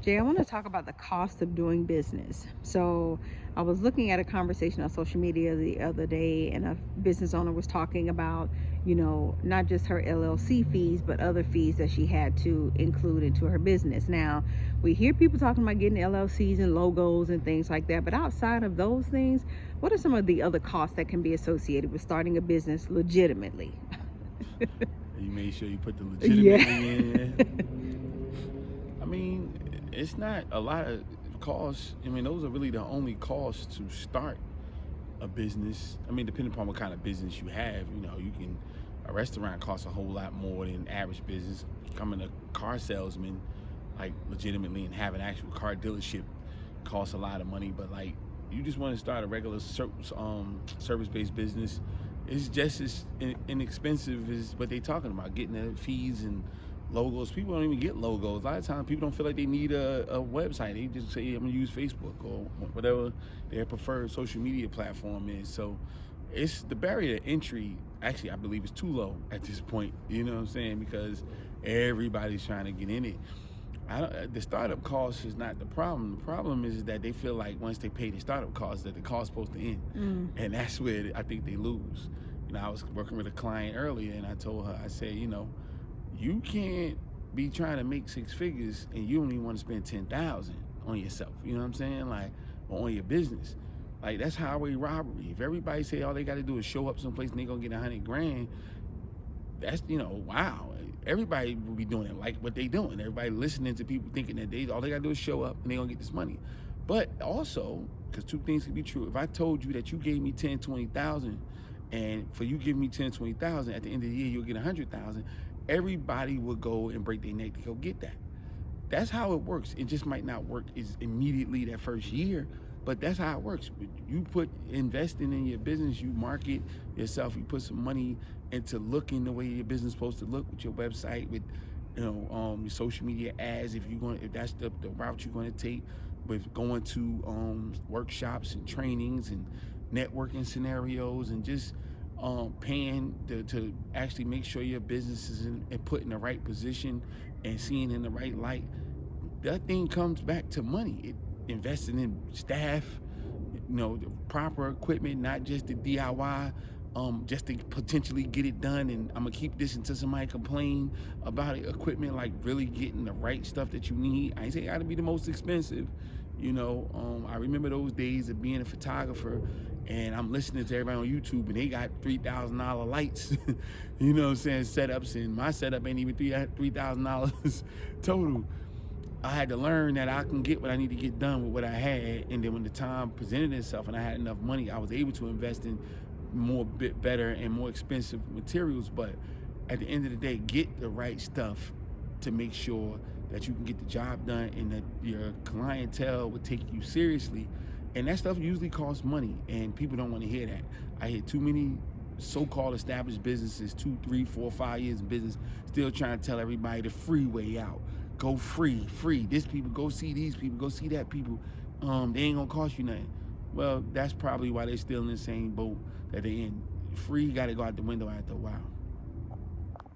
Jay, I want to talk about the cost of doing business. So, I was looking at a conversation on social media the other day, and a business owner was talking about, not just her LLC fees, but other fees that she had to include into her business. Now, we hear people talking about getting LLCs and logos and things like that, but outside of those things, what are some of the other costs that can be associated with starting a business legitimately? You made sure you put the Yeah. legitimately in. I mean, it's not a lot of costs. I mean, those are really the only costs to start a business. I mean, depending upon what kind of business you have, a restaurant costs a whole lot more than average business. Becoming a car salesman, like legitimately, and have an actual car dealership costs a lot of money. But like, you just want to start a regular service-based business, it's just as inexpensive as what they talking about, getting the fees and logos. People don't even get logos. A lot of times people don't feel like they need a website. They just say, I'm gonna use Facebook or whatever their preferred social media platform is. So it's the barrier to entry, actually, I believe, is too low at this point. You know what I'm saying? Because everybody's trying to get in it. The startup cost is not the problem. The problem is that they feel like once they pay the startup cost, that the cost is supposed to end. And that's where I think they lose. I was working with a client earlier, and I told her, I said, you can't be trying to make 6 figures and you only want to spend 10,000 on yourself. You know what I'm saying? Like, or on your business. Like, that's highway robbery. If everybody say all they got to do is show up someplace and they gonna get 100 grand, that's, wow. Everybody will be doing it like what they doing. Everybody listening to people thinking that all they gotta do is show up and they gonna get this money. But also, because 2 things can be true. If I told you that you gave me 10, 20,000, and for you giving me 10, 20,000, at the end of the year you'll get 100,000, everybody will go and break their neck to go get that. That's how it works. It just might not work as immediately that first year, but that's how it works. You put investing in your business, you market yourself, you put some money into looking the way your business is supposed to look, with your website, with your social media ads, if that's the route you're going to take, with going to workshops and trainings and networking scenarios, and just paying to actually make sure your business is put in the right position and seen in the right light. That thing comes back to money. Investing in staff, the proper equipment, not just the DIY, just to potentially get it done. And I'm gonna keep this until somebody complain about it. Equipment, like really getting the right stuff that you need. I ain't say it gotta be the most expensive. I remember those days of being a photographer, and I'm listening to everybody on YouTube, and they got $3,000 lights, you know what I'm saying, setups, and my setup ain't even $3,000 total. I had to learn that I can get what I need to get done with what I had, and then when the time presented itself and I had enough money, I was able to invest in bit better and more expensive materials. But at the end of the day, get the right stuff to make sure that you can get the job done and that your clientele will take you seriously. And that stuff usually costs money, and people don't want to hear that. I hear too many so-called established businesses, 2, 3, 4, 5 years in business, still trying to tell everybody the free way out. Go free. This people, go see these people, go see that people. They ain't gonna cost you nothing. Well, that's probably why they're still in the same boat that they in. Free got to go out the window after a while.